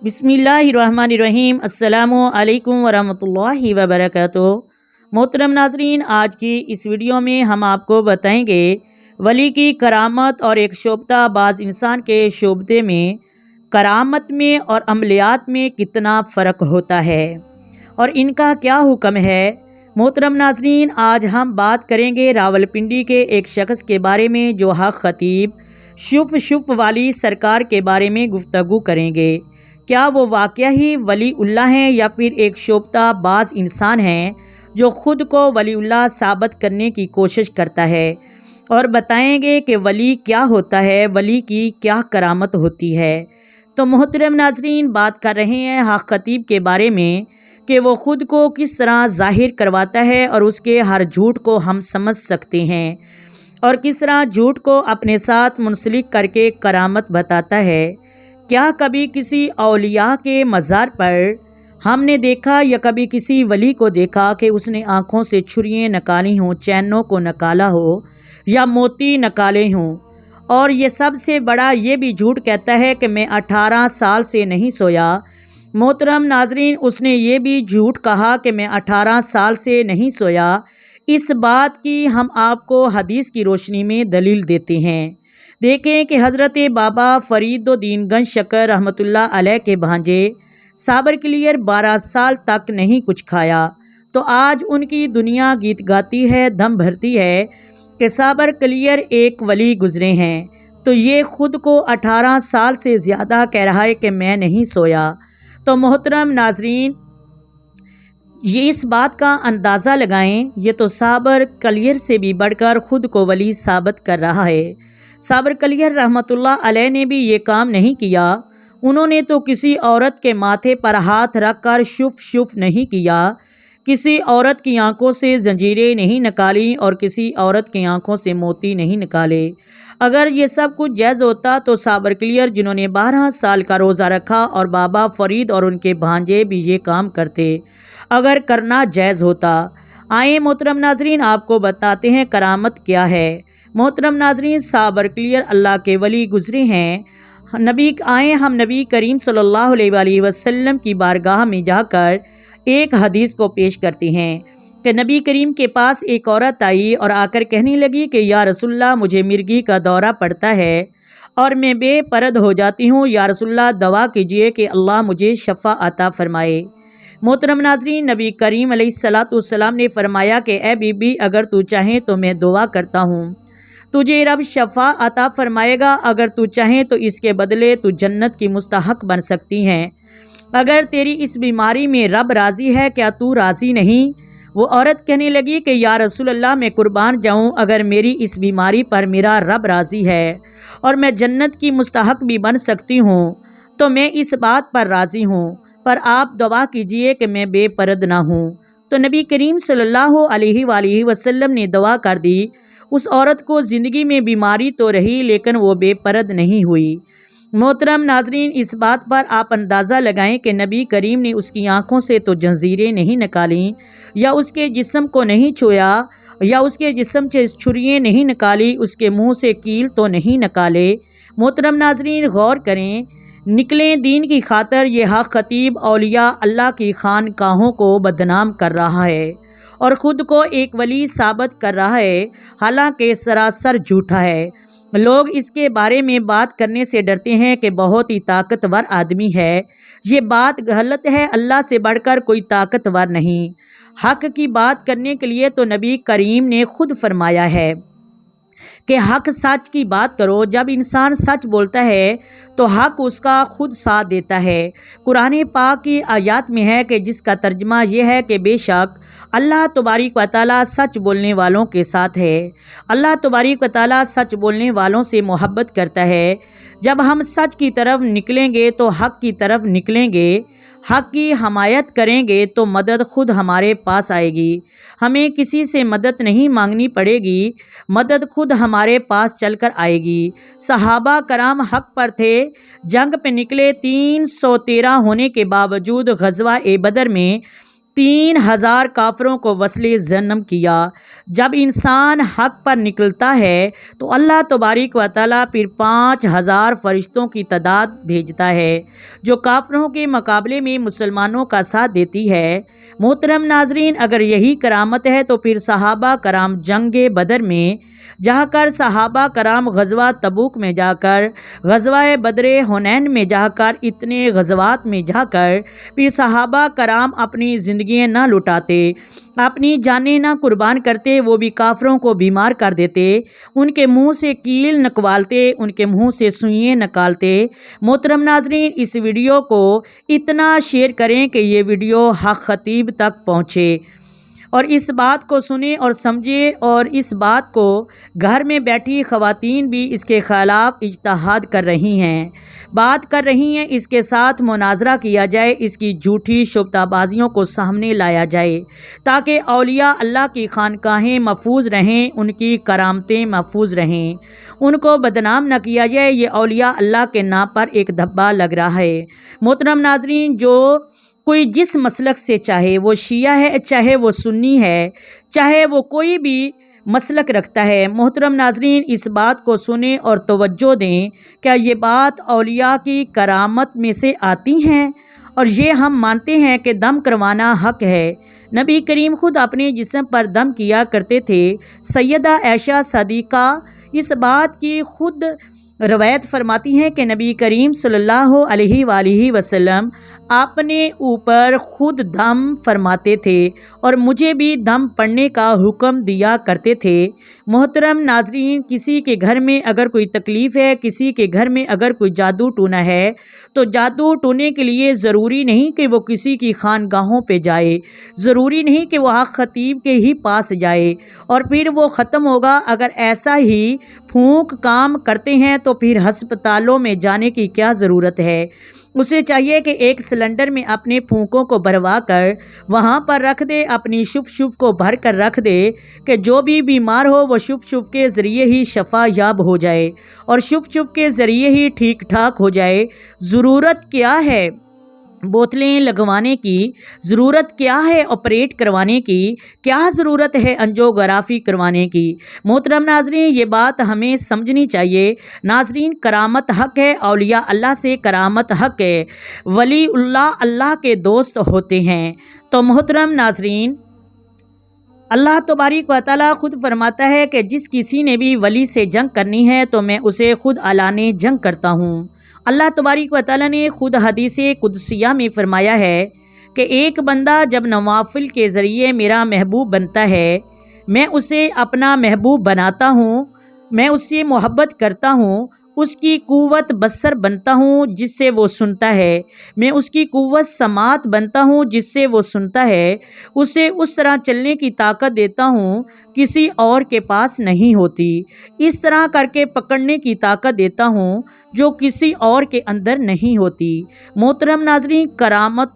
बिस्मिल्लाहिर्रहमानिर्रहीम। अस्सलामु अलैकुम वरहमतुल्लाहि वबरकातुहू। मोहतरम नाजरीन, आज की इस वीडियो में हम आपको बताएंगे वली की करामत और एक शोबताबाज इंसान के शोबते में करामत में और अमलियात में कितना फ़र्क होता है और इनका क्या हुक्म है। मोहतरम नाजरीन, आज हम बात करेंगे रावलपिंडी के एक शख्स के बारे में जो हक खतीब शुफ वाली सरकार के बारे में गुफ्तगू करेंगे। क्या वो वाकया ही वलीउल्लाह हैं या फिर एक शोबताबाज इंसान हैं जो ख़ुद को वलीउल्लाह साबित करने की कोशिश करता है, और बताएंगे कि वली क्या होता है, वली की क्या करामत होती है। तो मोहतरम नाजरीन, बात कर रहे हैं हक खतीब के बारे में कि वो ख़ुद को किस तरह ज़ाहिर करवाता है और उसके हर झूठ को हम समझ सकते हैं और किस तरह झूठ को अपने साथ मुंसलिक करके करामत बताता है। क्या कभी किसी औलिया के मज़ार पर हमने देखा या कभी किसी वली को देखा कि उसने आँखों से छुरियाँ निकाली हों, चैनों को निकाला हो या मोती निकाले हों? और ये सबसे बड़ा ये भी झूठ कहता है कि मैं 18 साल से नहीं सोया। मोहतरम नाजरीन, उसने ये भी झूठ कहा कि मैं 18 साल से नहीं सोया। इस बात की हम आपको हदीस की रोशनी में दलील देते हैं। देखें कि हज़रत बाबा फरीदुद्दीन गंज शकर रहमतुल्लाह अलैह के भांजे साबर क्लियर 12 साल तक नहीं कुछ खाया, तो आज उनकी दुनिया गीत गाती है, दम भरती है कि साबर क्लियर एक वली गुजरे हैं। तो ये ख़ुद को 18 साल से ज़्यादा कह रहा है कि मैं नहीं सोया। तो मोहतरम नाजरीन, ये इस बात का अंदाज़ा लगाएं, ये तो साबर क्लियर से भी बढ़कर ख़ुद को वली साबित कर रहा है। साबर क्लियर रहमतुल्लाह अलैह ने भी ये काम नहीं किया। उन्होंने तो किसी औरत के माथे पर हाथ रख कर शुफ नहीं किया, किसी औरत की आंखों से जंजीरें नहीं निकाली और किसी औरत की आंखों से मोती नहीं निकाले। अगर ये सब कुछ जायज़ होता तो साबर क्लियर, जिन्होंने 12 साल का रोज़ा रखा, और बाबा फरीद और उनके भांजे भी ये काम करते अगर करना जायज़ होता। आए मोहतरम नाजरीन, आपको बताते हैं करामत क्या है। मोहतरम नाजरीन, साबर क्लियर अल्लाह के वली गुजरे हैं। हम नबी करीम सल्लल्लाहु अलैहि वसल्लम की बारगाह में जाकर एक हदीस को पेश करते हैं कि नबी करीम के पास एक औरत आई और आकर कहने लगी कि या रसूलल्लाह, मुझे मिर्गी का दौरा पड़ता है और मैं बेपरद हो जाती हूँ। या रसूलल्लाह, दवा कीजिए कि अल्लाह मुझे शफ़ा अता फरमाए। मोहतरम नाजरीन, नबी करीम अलैहिस्सलाम ने फरमाया कि ए बीबी, अगर तू चाहे तो मैं दुआ करता हूँ, तुझे रब शफ़ा अता फरमाएगा। अगर तू चाहे तो इसके बदले तू जन्नत की मुस्तहक बन सकती हैं। अगर तेरी इस बीमारी में रब राज़ी है, क्या तू राज़ी नहीं? वो औरत कहने लगी कि या रसूल अल्लाह, मैं कुर्बान जाऊं, अगर मेरी इस बीमारी पर मेरा रब राज़ी है और मैं जन्नत की मुस्तहक भी बन सकती हूँ तो मैं इस बात पर राज़ी हूँ, पर आप दुआ कीजिए कि मैं बेपरद ना हूँ। तो नबी करीम सल्लल्लाहु अलैहि वसल्लम ने दुआ कर दी। उस औरत को ज़िंदगी में बीमारी तो रही, लेकिन वो बेपरद नहीं हुई। मोहतरम नाजरीन, इस बात पर आप अंदाज़ा लगाएं कि नबी करीम ने उसकी आंखों से तो जंजीरें नहीं निकाली या उसके जिस्म को नहीं छुआ या उसके जिस्म से छुरियाँ नहीं निकाली, उसके मुंह से कील तो नहीं निकाले। मोहतरम नाजरीन, गौर करें, निकले दीन की खातर ये हक खतीब औलिया अल्लाह की खानकाहों को बदनाम कर रहा है और ख़ुद को एक वली साबित कर रहा है, हालांकि सरासर झूठा है। लोग इसके बारे में बात करने से डरते हैं कि बहुत ही ताकतवर आदमी है। ये बात गलत है, अल्लाह से बढ़कर कोई ताकतवर नहीं। हक की बात करने के लिए तो नबी करीम ने खुद फरमाया है कि हक सच की बात करो। जब इंसान सच बोलता है तो हक उसका खुद साथ देता है। कुरान पाक की आयत में है कि जिसका तर्जमा यह है कि बेशक अल्लाह तबारक व तआला सच बोलने वालों के साथ है। अल्लाह तबारक व तआला सच बोलने वालों से मोहब्बत करता है। जब हम सच की तरफ निकलेंगे तो हक की तरफ निकलेंगे, हक की हमायत करेंगे तो मदद खुद हमारे पास आएगी। हमें किसी से मदद नहीं मांगनी पड़ेगी, मदद खुद हमारे पास चलकर आएगी। सहाबा कराम हक पर थे, जंग पे निकले 313 होने के बावजूद गज़वा ए बदर में 3000 काफिरों को वस्ले जन्म किया। जब इंसान हक पर निकलता है तो अल्लाह तबारिक व तआला फिर 5000 फरिश्तों की तादाद भेजता है जो काफिरों के मुकाबले में मुसलमानों का साथ देती है। मोहतरम नाजरीन, अगर यही करामत है तो फिर सहाबा कराम जंगे बदर में जाकर, सहाबा कराम गज़वा तबूक में जाकर, गज़वा बदर हुनैन में जाकर, इतने गज़वात में जाकर फिर सहाबा कराम अपनी ज़िंदगी ना लुटाते, अपनी जानें ना कुर्बान करते, वो भी काफिरों को बीमार कर देते, उनके मुंह से कील निकलवाते, उनके मुंह से सुइयां निकालते। मोहतरम नाजरीन, इस वीडियो को इतना शेयर करें कि ये वीडियो हक खतीब तक पहुँचे और इस बात को सुने और समझे, और इस बात को घर में बैठी ख़वातीन भी इसके ख़िलाफ़ इज्तिहाद कर रही हैं, बात कर रही हैं। इसके साथ मुनाजरा किया जाए, इसकी झूठी शुबताबाजियों को सामने लाया जाए ताकि औलिया अल्लाह की खानकाहें महफूज रहें, उनकी करामतें महफूज रहें, उनको बदनाम न किया जाए। ये औलिया अल्लाह के नाम पर एक धब्बा लग रहा है। मोहतरम नाजरीन, जो कोई जिस मसलक से, चाहे वो शिया है, चाहे वो सुन्नी है, चाहे वो कोई भी मसलक रखता है, मोहतरम नाजरीन इस बात को सुने और तवज्जो दें। क्या ये बात औलिया की करामत में से आती हैं? और ये हम मानते हैं कि दम करवाना हक है। नबी करीम खुद अपने जिस्म पर दम किया करते थे। सैयदा आयशा सदीक़ा इस बात की खुद रवायत फरमाती हैं कि नबी करीम सल्लल्लाहु अलैहि वसल्लम अपने ऊपर खुद दम फरमाते थे और मुझे भी दम पड़ने का हुक्म दिया करते थे। मोहतरम नाजरीन, किसी के घर में अगर कोई तकलीफ़ है, किसी के घर में अगर कोई जादू टूना है, तो जादू टूने के लिए ज़रूरी नहीं कि वो किसी की खानगाहों पे जाए, ज़रूरी नहीं कि वह खतीब के ही पास जाए और फिर वो ख़त्म होगा। अगर ऐसा ही फूंक काम करते हैं तो फिर हस्पतालों में जाने की क्या ज़रूरत है। उसे चाहिए कि एक सिलेंडर में अपने फूंकों को भरवा कर वहाँ पर रख दे, अपनी शुफ को भर कर रख दे कि जो भी बीमार हो वो शुफ के ज़रिए ही शफा याब हो जाए और शुफ के ज़रिए ही ठीक ठाक हो जाए। ज़रूरत क्या है बोतलें लगवाने की, ज़रूरत क्या है ऑपरेट करवाने की, क्या ज़रूरत है अंजियोग्राफी करवाने की। मोहतरम नाजरीन, ये बात हमें समझनी चाहिए। नाजरीन, करामत हक है, औलिया अल्लाह से करामत हक है, वली उल्लाह अल्लाह के दोस्त होते हैं। तो मोहतरम नाजरीन, अल्लाह तबारिक व तआला खुद फरमाता है कि जिस किसी ने भी वली से जंग करनी है तो मैं उसे खुद अलाने जंग करता हूँ। अल्लाह तबारिक व तआला ने खुद हदीस कुदसिया में फरमाया है कि एक बंदा जब नवाफिल के ज़रिए मेरा महबूब बनता है, मैं उसे अपना महबूब बनाता हूँ, मैं उससे मोहब्बत करता हूँ, उसकी कुव्वत बसर बनता हूँ जिससे वो सुनता है, मैं उसकी कुव्वत समात बनता हूँ जिससे वो सुनता है, उसे उस तरह चलने की ताकत देता हूँ किसी और के पास नहीं होती, इस तरह करके पकड़ने की ताकत देता हूँ जो किसी और के अंदर नहीं होती। मोहतरम नाज़रीन, करामत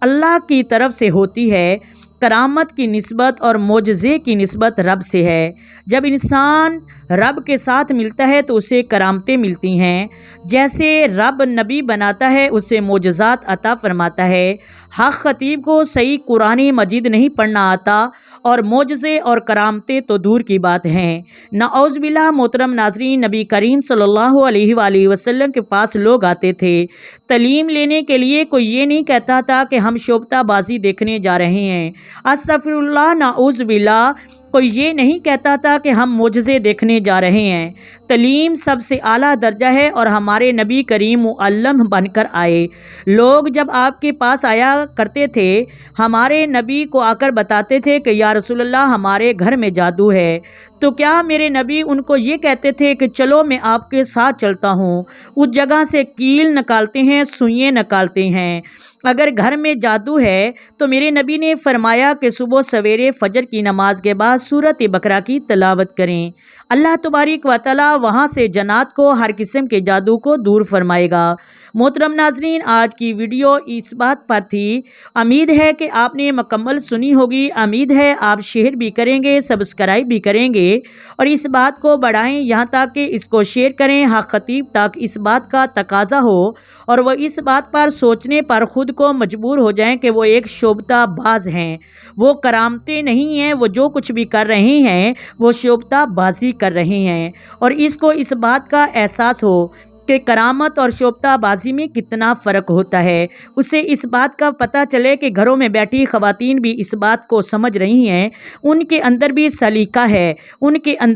अल्लाह की तरफ से होती है, करामत की निस्बत और मोजज़े की निस्बत रब से है। जब इंसान रब के साथ मिलता है तो उसे करामतें मिलती हैं। जैसे रब नबी बनाता है, उसे मोजज़ात अता फरमाता है। हक खतीब को सही कुरान मजीद नहीं पढ़ना आता और मोजज़े और करामतें तो दूर की बात हैं। नऔज़ बिल्लाह। मोहतरम नाज़रीन, नबी करीम सल्लल्लाहु अलैहि वसल्लम के पास लोग आते थे तलीम लेने के लिए। कोई ये नहीं कहता था कि हम शोबताबाजी देखने जा रहे हैं, अस्तग़फिरुल्लाह, नऔज़ बिल्लाह। कोई ये नहीं कहता था कि हम मोजज़े देखने जा रहे हैं। तलीम सबसे आला दर्जा है और हमारे नबी करीम मुअल्लम बनकर आए। लोग जब आपके पास आया करते थे, हमारे नबी को आकर बताते थे कि या रसूलल्लाह, हमारे घर में जादू है। तो क्या मेरे नबी उनको ये कहते थे कि चलो मैं आपके साथ चलता हूँ। उस जगह से कील निकालते हैं, सुइयां निकालते हैं। अगर घर में जादू है तो मेरे नबी ने फरमाया कि सुबह सवेरे फजर की नमाज के बाद सूरत बकरा की तिलावत करें। अल्लाह तबारिक व तआला वहाँ से जन्नत को, हर किस्म के जादू को दूर फरमाएगा। मोहतरम नाजरीन, आज की वीडियो इस बात पर थी। उम्मीद है कि आपने मुकम्मल सुनी होगी। उम्मीद है आप शेयर भी करेंगे, सब्सक्राइब भी करेंगे और इस बात को बढ़ाएं यहाँ तक कि इसको शेयर करें, हक खतीब तक इस बात का तकाजा हो اور وہ اس بات پر سوچنے پر خود کو مجبور ہو جائیں کہ وہ ایک شوبدہ باز ہیں، وہ کرامتیں نہیں ہیں، وہ جو کچھ بھی کر رہے ہیں وہ شوبدہ بازی کر رہے ہیں، اور اس کو اس بات کا احساس ہو کہ کرامت اور شوبدہ بازی میں کتنا فرق ہوتا ہے، اسے اس بات کا پتہ چلے کہ گھروں میں بیٹھی خواتین بھی اس بات کو سمجھ رہی ہیں، ان کے اندر بھی سلیقہ ہے، ان کے اندر